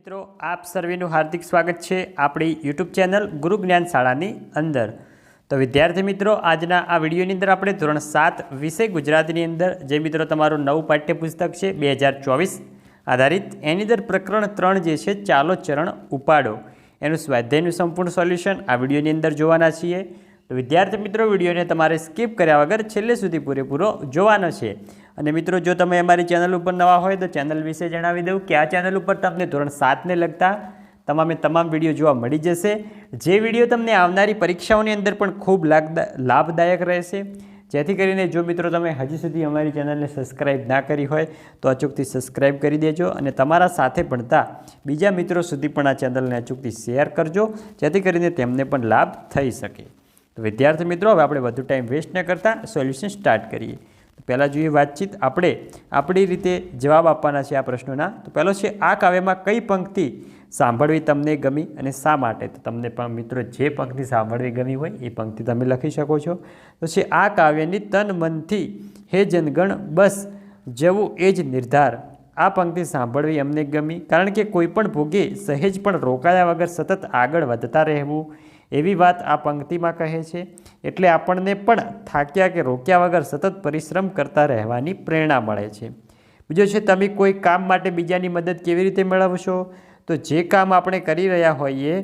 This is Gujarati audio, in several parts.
મિત્રો આપ સર્વેનું હાર્દિક સ્વાગત છે આપણી યુટ્યુબ ચેનલ ગુરુ જ્ઞાન શાળાની અંદર। તો વિદ્યાર્થી મિત્રો આજના આ વિડીયોની અંદર આપણે ધોરણ 7 વિષય ગુજરાતીની અંદર જે મિત્રો તમારું નવું પાઠ્યપુસ્તક છે 2024 આધારિત એની અંદર પ્રકરણ 3 જે છે ચાલો ચરણ ઉપાડો એનું સ્વાધ્યાયનું સંપૂર્ણ સોલ્યુશન આ વિડીયોની અંદર જોવાના છીએ। તો વિદ્યાર્થી મિત્રો વિડીયોને તમારે સ્કીપ કર્યા વગર છેલ્લે સુધી પૂરેપૂરો જોવાનો છે। અને મિત્રો જો તમે અમારી ચેનલ ઉપર નવા હોય તો ચેનલ વિશે જણાવી દઉં કે આ ચેનલ ઉપર તમને ધોરણ 7 ને લગતા તમામ વિડીયો જોવા મળી જશે, જે વિડીયો તમને આવનારી પરીક્ષાઓની અંદર પણ ખૂબ લાભદાયક રહેશે। જેથી કરીને જો મિત્રો તમે હજી સુધી અમારી ચેનલને સબસ્ક્રાઈબ ના કરી હોય તો અચૂકથી સબસ્ક્રાઈબ કરી દેજો અને તમારા સાથે ભણતા બીજા મિત્રો સુધી પણ આ ચેનલને અચૂકથી શેર કરજો, જેથી કરીને તેમને પણ લાભ થઈ શકે। તો વિદ્યાર્થી મિત્રો હવે આપણે વધુ ટાઈમ વેસ્ટ ન કરતા સોલ્યુશન સ્ટાર્ટ કરીએ। પહેલાં જોઈએ વાતચીત, આપણે આપણી રીતે જવાબ આપવાના છે આ પ્રશ્નોના। તો પહેલો છે આ કાવ્યમાં કઈ પંક્તિ સાંભળવી તમને ગમી અને શા માટે? તો તમને પણ મિત્રો જે પંક્તિ સાંભળવી ગમી હોય એ પંક્તિ તમે લખી શકો છો। તો છે આ કાવ્યની તન મનથી હે જનગણ બસ જવું એ જ નિર્ધાર। આ પંક્તિ સાંભળવી અમને ગમી કારણ કે કોઈ પણ ભોગે સહેજ પણ રોકાયા વગર સતત આગળ વધતા રહેવું એવી વાત આ પંક્તિમાં કહે છે। એટલે આપણને પણ થાક્યા કે રોક્યા વગર સતત પરિશ્રમ કરતા રહેવાની પ્રેરણા મળે છે। બીજો છે તમે કોઈ કામ માટે બીજાની મદદ કેવી રીતે મેળવશો? તો જે કામ આપણે કરી રહ્યા હોઈએ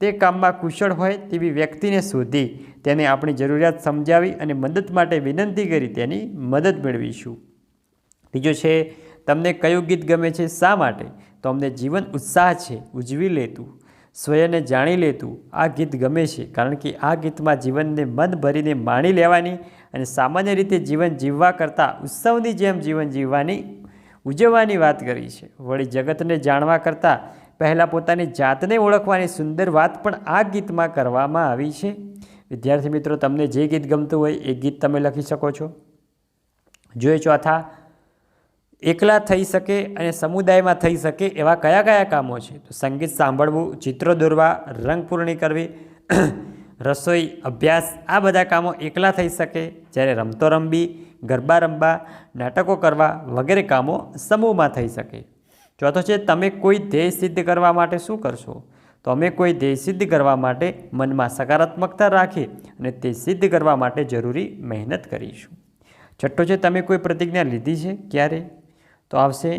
તે કામમાં કુશળ હોય તેવી વ્યક્તિને શોધી તેને આપણી જરૂરિયાત સમજાવી અને મદદ માટે વિનંતી કરી તેની મદદ મેળવીશું। ત્રીજો છે તમને કયું ગીત ગમે છે, શા માટે? તો અમને જીવન ઉત્સાહ છે ઉજવી લેતું, સ્વયંને જાણી લેતું આ ગીત ગમે છે કારણ કે આ ગીતમાં જીવનને મન ભરીને માણી લેવાની અને સામાન્ય રીતે જીવન જીવવા કરતાં ઉત્સવની જેમ જીવન જીવવાની ઉજવવાની વાત કરી છે। વળી જગતને જાણવા કરતાં પહેલાં પોતાની જાતને ઓળખવાની સુંદર વાત પણ આ ગીતમાં કરવામાં આવી છે। વિદ્યાર્થી મિત્રો તમને જે ગીત ગમતું હોય એ ગીત તમે લખી શકો છો। જોઈએ ચોથા, એકલા થઈ શકે અને સમુદાયમાં થઈ શકે એવા કયા કયા કામો છે? તો સંગીત સાંભળવું, ચિત્રો દોરવા, રંગ પૂર્ણી કરવી, રસોઈ, અભ્યાસ આ બધા કામો એકલા થઈ શકે, જ્યારે રમતો રમવી, ગરબા રમવા, નાટકો કરવા વગેરે કામો સમૂહમાં થઈ શકે। ચોથો છે તમે કોઈ ધ્યેય સિદ્ધ કરવા માટે શું કરશો? તો અમે કોઈ ધ્યેય સિદ્ધ કરવા માટે મનમાં સકારાત્મકતા રાખી અને તે સિદ્ધ કરવા માટે જરૂરી મહેનત કરીશું। છઠ્ઠો છે તમે કોઈ પ્રતિજ્ઞા લીધી છે, ક્યારે? તો આવશે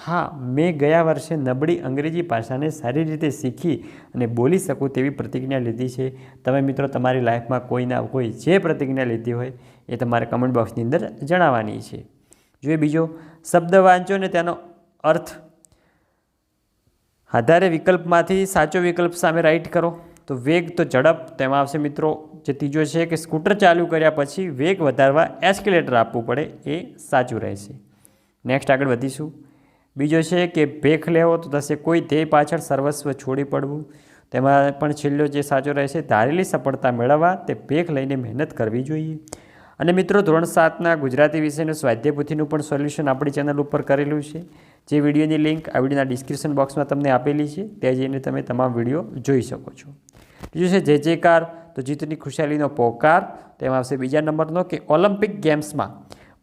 હા, મેં ગયા વર્ષે નબળી અંગ્રેજી ભાષાને સારી રીતે શીખી અને બોલી શકું તેવી પ્રતિજ્ઞા લીધી છે। તમે મિત્રો તમારી લાઈફમાં કોઈના કોઈ જે પ્રતિજ્ઞા લીધી હોય એ તમારે કમેન્ટ બોક્સની અંદર જણાવવાની છે। જોઈએ બીજો, શબ્દ વાંચો અને તેનો અર્થ આધારે વિકલ્પમાંથી સાચો વિકલ્પ સામે રાઈટ કરો। તો વેગ તો ઝડપ, તેમાં આવશે મિત્રો જે ત્રીજો છે કે સ્કૂટર ચાલુ કર્યા પછી વેગ વધારવા એસ્કેલેટર આપવું પડે, એ સાચું રહેશે। નેક્સ્ટ આગળ વધીશું। બીજો છે કે ભેખ લેવો, તો થશે કોઈ ધ્યેય પાછળ સર્વસ્વ છોડી પડવું, તેમાં પણ છેલ્લો જે સાચો રહેશે ધારેલી સફળતા મેળવવા તે ભેખ લઈને મહેનત કરવી જોઈએ। અને મિત્રો ધોરણ 7ના ગુજરાતી વિષયનું સ્વાધ્યાય પોથીનું પણ સોલ્યુશન આપણી ચેનલ ઉપર કરેલું છે, જે વિડીયોની લિંક આ વિડીયોના ડિસ્ક્રિપ્શન બોક્સમાં તમને આપેલી છે, ત્યાં જઈને તમે તમામ વિડીયો જોઈ શકો છો। બીજું છે જય જયકાર, તો જીતની ખુશાલીનો પોકાર, તેમાં આવશે બીજા નંબરનો કે ઓલિમ્પિક ગેમ્સમાં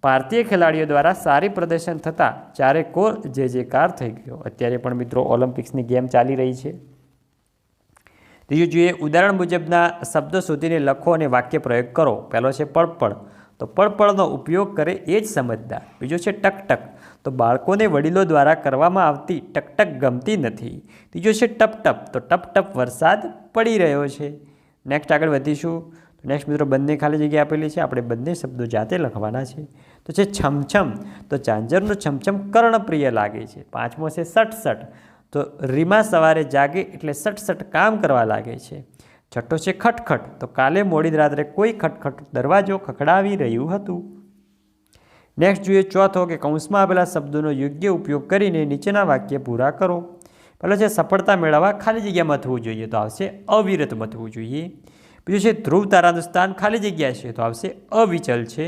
ભારતીય ખેલાડીઓ દ્વારા સારી પ્રદર્શન થતાં ચારેકોર જય જયકાર થઈ ગયો। અત્યારે પણ મિત્રો ઓલિમ્પિક્સની ગેમ ચાલી રહી છે। ત્રીજું જોઈએ ઉદાહરણ મુજબના શબ્દો શોધીને લખો અને વાક્ય પ્રયોગ કરો। પહેલો છે પડપડ, તો પડપડનો ઉપયોગ કરે એ જ સમજદાર। બીજો છે ટકટક, તો બાળકોને વડીલો દ્વારા કરવામાં આવતી ટકટક ગમતી નથી। ત્રીજો છે ટપટપ, તો ટપ ટપ વરસાદ પડી રહ્યો છે। નેક્સ્ટ આગળ વધીશું। નેક્સ્ટ મિત્રો બંને ખાલી જગ્યા આપેલી છે, આપણે બંને શબ્દો જાતે લખવાના છે। તો છે છમછમ, તો ઝાંઝરનો છમછમ કર્ણપ્રિય લાગે છે। પાંચમો છે સટસટ, તો રીમા સવારે જાગે એટલે સટસટ કામ કરવા લાગે છે। છઠ્ઠો છે ખટખટ, તો કાલે મોડી રાત્રે કોઈ ખટખટ દરવાજો ખખડાવી રહ્યું હતું। નેક્સ્ટ જોઈએ ચોથો કે કૌંસમાં આપેલા શબ્દોનો યોગ્ય ઉપયોગ કરીને નીચેના વાક્ય પૂરા કરો। પહેલો છે સફળતા મેળવવા ખાલી જગ્યા મથવું જોઈએ, તો આવશે અવિરત મથવું જોઈએ। બીજું છે ધ્રુવ તારાનું સ્થાન ખાલી જગ્યા છે, તો આવશે અવિચલ છે।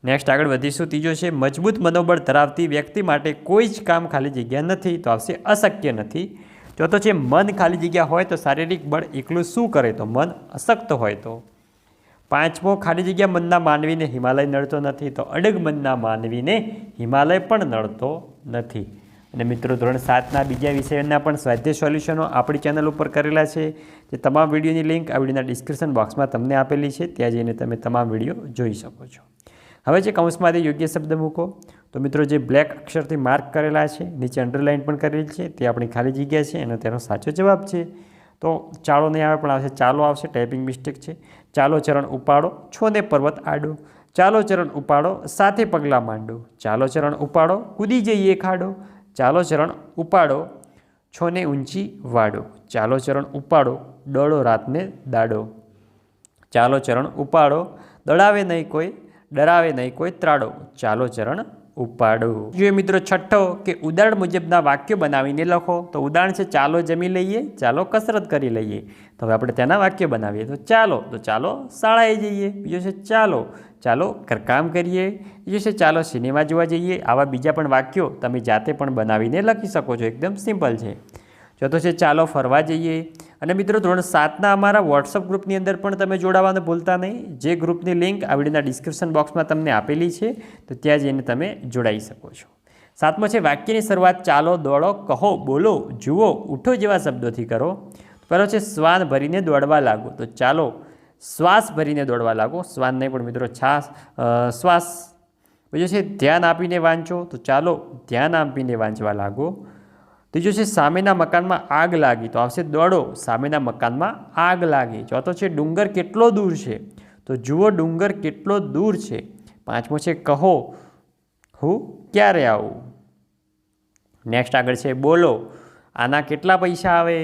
નેક્સ્ટ આગળ વધીશું। ત્રીજો છે મજબૂત મનોબળ ધરાવતી વ્યક્તિ માટે કોઈ જ કામ ખાલી જગ્યા નથી, તો આવશે અશક્ય નથી। ચોથો છે મન ખાલી જગ્યા હોય તો શારીરિક બળ એકલું શું કરે? તો મન અશક્ત હોય તો। પાંચમો ખાલી જગ્યા મનના માનવીને હિમાલય નડતો નથી, તો અડગ મનના માનવીને હિમાલય પણ નડતો નથી। અને મિત્રો ધોરણ 7ના બીજા વિષયોના પણ સ્વાધ્યાય સોલ્યુશનો આપણી ચેનલ ઉપર કરેલા છે. જે તમામ વિડીયોની લિંક આ વિડીયોના ડિસ્ક્રિપ્શન બોક્સમાં તમને આપેલી છે, ત્યાં જઈને તમે તમામ વિડીયો જોઈ શકો છો. હવે જે કૌંસમાંથી યોગ્ય શબ્દ મૂકો, તો મિત્રો જે બ્લેક અક્ષરથી માર્ક કરેલા છે, નીચે અંડરલાઇન પણ કરેલી છે, તે આપણી ખાલી જગ્યા છે અને તેનો સાચો જવાબ છે. તો ચાલો નહીં આવે પણ આવશે ચાલો આવશે, ટાઈપિંગ મિસ્ટેક છે. ચાલો ચરણ ઉપાડો, છોને પર્વત આડો. ચાલો ચરણ ઉપાડો, સાથે પગલાં માંડો. ચાલો ચરણ ઉપાડો, કૂદી જઈએ ખાડો. ચાલો ચરણ ઉપાડો, છોને ઊંચી વાડો. ચાલો ચરણ ઉપાડો, દોડો રાતને દાડો. ચાલો ચરણ ઉપાડો, દડાવે નહીં કોઈ, ડરાવે નહીં કોઈ ત્રાડો. ચાલો ચરણ ઉપાડો. જોઈએ મિત્રો છઠ્ઠો કે ઉદાહરણ મુજબના વાક્યો બનાવીને લખો. તો ઉદાહરણ છે ચાલો જમી લઈએ, ચાલો કસરત કરી લઈએ. તો હવે આપણે તેના વાક્ય બનાવીએ. તો ચાલો શાળાએ જઈએ. બીજો છે ચાલો ઘરકામ કરીએ. બીજો છે ચાલો સિનેમા જોવા જઈએ. આવા બીજા પણ વાક્યો તમે જાતે પણ બનાવીને લખી શકો છો, એકદમ સિમ્પલ છે. ચોથો છે ચાલો ફરવા જઈએ. અને મિત્રો ધોરણ 7ના અમારા વોટ્સઅપ ગ્રુપની અંદર પણ તમે જોડાવાનું ભૂલતા નહીં. જે ગ્રુપની લિંક આ વિડીયોના ડિસ્ક્રિપ્શન બોક્સમાં તમને આપેલી છે, તો ત્યાં જઈને તમે જોડાઈ શકો છો. 7મો છે વાક્યની શરૂઆત ચાલો, દોડો, કહો, બોલો, જુઓ, ઉઠો જેવા શબ્દોથી કરો. પહેલો છે શ્વાન ભરીને દોડવા લાગો. તો ચાલો શ્વાસ ભરીને દોડવા લાગો. શ્વાન નહીં પણ મિત્રો શ્વાસ. બીજો છે ધ્યાન આપીને વાંચો. તો ચાલો ધ્યાન આપીને વાંચવા લાગો. ત્રીજો છે સામેના મકાનમાં આગ લાગી. તો આવશે દોડો, સામેના મકાનમાં આગ લાગી. ચોથો છે ડુંગર કેટલો દૂર છે. તો જુઓ ડુંગર કેટલો દૂર છે. 5મો છે કહો, હું ક્યારે આવું. નેક્સ્ટ આગળ છે બોલો, આના કેટલા પૈસા આવે.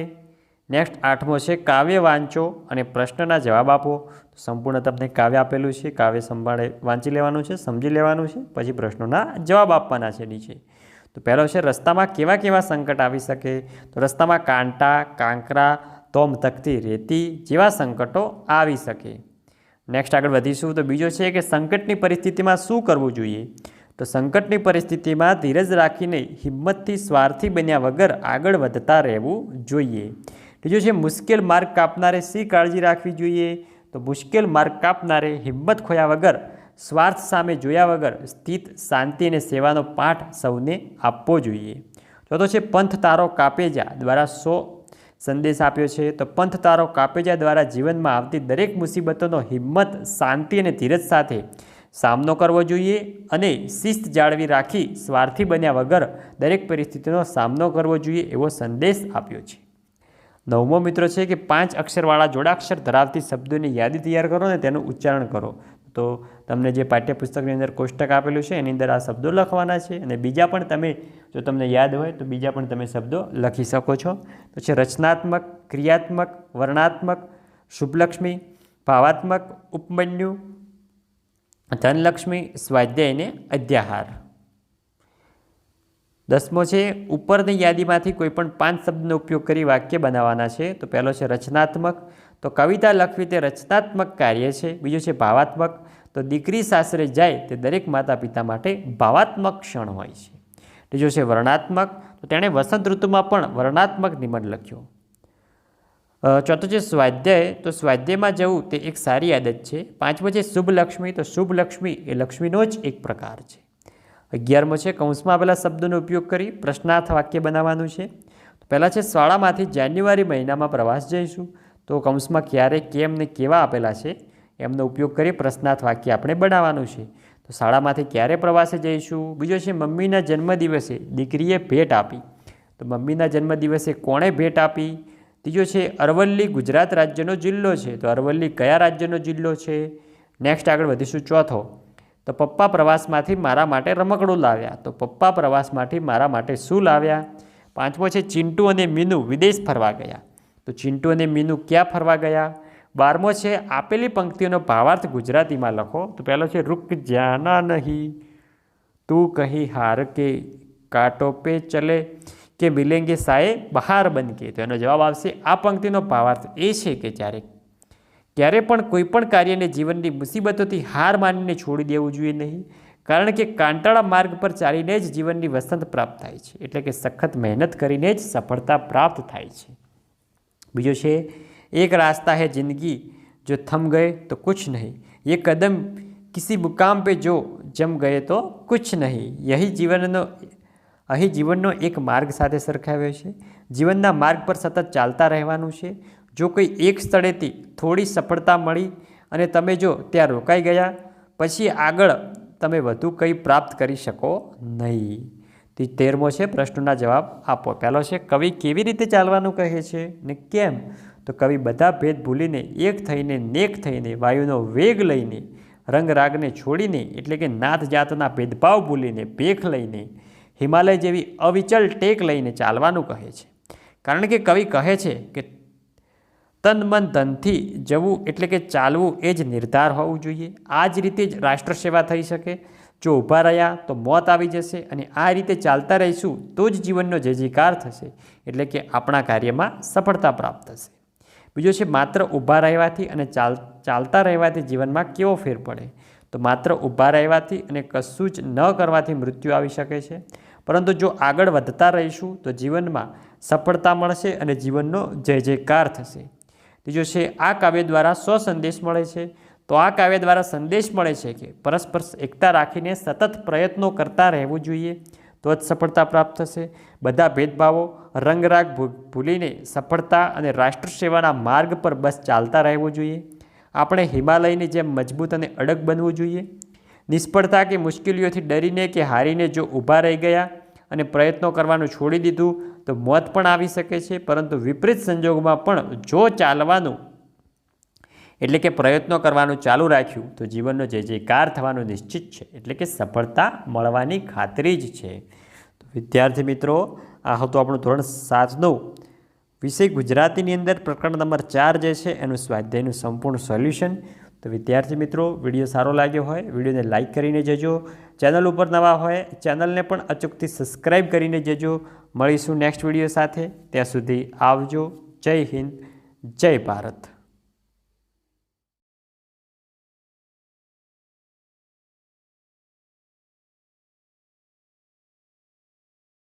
નેક્સ્ટ 8મો છે કાવ્ય વાંચો અને પ્રશ્નના જવાબ આપો. સંપૂર્ણ તમને કાવ્ય આપેલું છે, કાવ્ય સંભાળે વાંચી લેવાનું છે, સમજી લેવાનું છે, પછી પ્રશ્નોના જવાબ આપવાના છે નીચે. તો પહેલો છે રસ્તામાં કેવા કેવા સંકટ આવી શકે. તો રસ્તામાં કાંટા, કાંકરા, તોમ તકતી, રેતી જેવા સંકટો આવી શકે. નેક્સ્ટ આગળ વધીશું. તો બીજો છે કે સંકટની પરિસ્થિતિમાં શું કરવું જોઈએ. તો સંકટની પરિસ્થિતિમાં ધીરજ રાખીને હિંમતથી સ્વાર્થી બન્યા વગર આગળ વધતા રહેવું જોઈએ. ત્રીજો છે મુશ્કેલ માર્ગ કાપનારે શી કાળજી રાખવી જોઈએ. તો મુશ્કેલ માર્ગ કાપનારે હિંમત ખોયા વગર, સ્વાર્થ સામે જોયા વગર સ્થિત, શાંતિ અને સેવાનો પાઠ સૌને આપવો જોઈએ. ચોથો છે પંથ તારો કાપે જા દ્વારા સંદેશ આપ્યો છે. તો પંથ તારો કાપે જા દ્વારા જીવનમાં આવતી દરેક મુસીબતોનો હિંમત, શાંતિ અને ધીરજ સાથે સામનો કરવો જોઈએ અને શિસ્ત જાળવી રાખી સ્વાર્થી બન્યા વગર દરેક પરિસ્થિતિનો સામનો કરવો જોઈએ એવો સંદેશ આપ્યો છે. 9મો મિત્રો છે કે 5 અક્ષરવાળા જોડાક્ષર ધરાવતી શબ્દોની યાદી તૈયાર કરો અને તેનું ઉચ્ચારણ કરો. તો તમને જે પાઠ્યપુસ્તકની અંદર કોષ્ટક આપેલું છે એની અંદર આ શબ્દો લખવાના છે અને બીજા પણ તમે, જો તમને યાદ હોય તો બીજા પણ તમે શબ્દો લખી શકો છો. તો છે રચનાત્મક, ક્રિયાત્મક, વર્ણાત્મક, શુભલક્ષ્મી, ભાવાત્મક, ઉપમન્યુ, ધનલક્ષ્મી, સ્વાધ્યાય અને અધ્યાહાર. 10મો છે ઉપરની યાદીમાંથી કોઈ પણ 5 શબ્દનો ઉપયોગ કરી વાક્ય બનાવવાના છે. તો પહેલો છે રચનાત્મક. તો કવિતા લખવી તે રચનાત્મક કાર્ય છે. બીજો છે ભાવાત્મક. તો દીકરી સાસરે જાય તે દરેક માતા પિતા માટે ભાવાત્મક ક્ષણ હોય છે. ત્રીજો છે વર્ણાત્મક. તો તેણે વસંત ઋતુમાં પણ વર્ણાત્મક નિબંધ લખ્યો. ચોથો છે સ્વાધ્યાય. તો સ્વાધ્યાયમાં જવું તે એક સારી આદત છે. 5મો છે શુભલક્ષ્મી. તો શુભલક્ષ્મી એ લક્ષ્મીનો જ એક પ્રકાર છે. 11મો છે કૌંસમાં આપેલા શબ્દોનો ઉપયોગ કરી પ્રશ્નાર્થ વાક્ય બનાવવાનું છે. તો પહેલાં છે શાળામાંથી જાન્યુઆરી મહિનામાં પ્રવાસ જઈશું. તો કૌંસમાં ક્યારે, કેમ ને કેવા આપેલા છે એમનો ઉપયોગ કરી પ્રશ્નાર્થ વાક્ય આપણે બનાવવાનું છે. તો શાળામાંથી ક્યારે પ્રવાસે જઈશું. બીજો છે મમ્મીના જન્મદિવસે દીકરીએ ભેટ આપી. તો મમ્મીના જન્મદિવસે કોણે ભેટ આપી. ત્રીજો છે અરવલ્લી ગુજરાત રાજ્યનો જિલ્લો છે. તો અરવલ્લી કયા રાજ્યનો જિલ્લો છે. નેક્સ્ટ આગળ વધીશું. ચોથો, તો પપ્પા પ્રવાસમાંથી મારા માટે રમકડું લાવ્યા. તો પપ્પા પ્રવાસમાંથી મારા માટે શું લાવ્યા. 5મો છે ચિંટુ અને મીનુ વિદેશ ફરવા ગયા. તો ચિંટુ અને મીનુ ક્યાં ફરવા ગયા. 12મો છે આપેલી પંક્તિઓનો ભાવાર્થ ગુજરાતીમાં લખો. તો પહેલો છે રૂક જાના નહીં, તું કહી હાર કે, કાંટો પે ચલે કે મિલેંગે સાએ બહાર બન કે. તો એનો જવાબ આવશે આ પંક્તિનો ભાવાર્થ એ છે કે ક્યારે પણ કોઈ પણ કાર્યને જીવનની મુસીબતોથી હાર માનીને છોડી દેવું જોઈએ નહીં. કારણ કે કાંટાળા માર્ગ પર ચાલીને જ જીવનની વસંત પ્રાપ્ત થાય છે. એટલે કે સખત મહેનત કરીને જ સફળતા પ્રાપ્ત થાય છે. બીજો છે એક रास्ता है जिंदगी जो थम गए तो कुछ नहीं, ये कदम किसी मुकाम पे जो जम गए तो कुछ नहीं. यही जीवनનો અહીં જીવનનો એક માર્ગ સાથે સરખાવ્યો છે. જીવનના માર્ગ પર સતત ચાલતા રહેવાનું છે. જો કોઈ એક સ્થળેથી થોડી સફળતા મળી અને તમે જો ત્યાં રોકાઈ ગયા, પછી આગળ તમે વધુ કંઈ પ્રાપ્ત કરી શકો નહીં. 13મો છે પ્રશ્નોના જવાબ આપો. પહેલો છે કવિ કેવી રીતે ચાલવાનું કહે છે ને કેમ? તો કવિ બધા ભેદ ભૂલીને એક થઈને નેક થઈને વાયુનો વેગ લઈને રંગરાગને છોડીને એટલે કે નાત જાતના ભેદભાવ ભૂલીને ભેખ લઈને હિમાલય જેવી અવિચલ ટેક લઈને ચાલવાનું કહે છે. કારણ કે કવિ કહે છે કે તન મન ધનથી જવું એટલે કે ચાલવું એ જ નિર્ધાર હોવું જોઈએ. આ જ રીતે જ રાષ્ટ્ર સેવા થઈ શકે. જો ઊભા રહ્યા તો મોત આવી જશે અને આ રીતે ચાલતા રહીશું તો જ જીવનનો જયજયકાર થશે એટલે કે આપણા કાર્યમાં સફળતા પ્રાપ્ત થશે. બીજો છે માત્ર ઊભા રહેવાથી અને ચાલતા રહેવાથી જીવનમાં કેવો ફેર પડે? તો માત્ર ઊભા રહેવાથી અને કશું જ ન કરવાથી મૃત્યુ આવી શકે છે, પરંતુ જો આગળ વધતા રહીશું તો જીવનમાં સફળતા મળશે અને જીવનનો જયજયકાર થશે. ત્રીજો છે આ કાવ્ય દ્વારા શો સંદેશ મળે છે? તો આ કાવ્ય દ્વારા સંદેશ મળે છે કે પરસ્પર એકતા રાખીને સતત પ્રયત્નો કરતા રહેવું જોઈએ તો જ સફળતા પ્રાપ્ત થશે. બધા ભેદભાવો રંગરાગ ભૂલીને સફળતા અને રાષ્ટ્ર સેવાના માર્ગ પર બસ ચાલતા રહેવું જોઈએ. આપણે હિમાલયની જેમ મજબૂત અને અડગ બનવું જોઈએ. નિષ્ફળતા કે મુશ્કેલીઓથી ડરીને કે હારીને જો ઊભા રહી ગયા અને પ્રયત્નો કરવાનું છોડી દીધું તો મોત પણ આવી શકે છે, પરંતુ વિપરીત સંજોગોમાં પણ જો ચાલવાનું એટલે કે પ્રયત્નો કરવાનું ચાલુ રાખ્યું તો જીવનનો જયજયકાર થવાનું નિશ્ચિત છે, એટલે કે સફળતા મળવાની ખાતરી જ છે. તો વિદ્યાર્થી મિત્રો, આ હતું આપણું ધોરણ 7નું વિષય ગુજરાતીની અંદર પ્રકરણ નંબર 4 જે છે એનું સ્વાધ્યાયનું સંપૂર્ણ સોલ્યુશન. તો વિદ્યાર્થી મિત્રો, વિડીયો સારો લાગ્યો હોય વિડીયોને લાઇક કરીને જજો. ચેનલ ઉપર નવા હોય ચેનલને પણ અચૂકથી સબસ્ક્રાઈબ કરીને જજો. મળીશું નેક્સ્ટ વિડીયો સાથે. ત્યાં સુધી આવજો. જય હિન્દ, જય ભારત.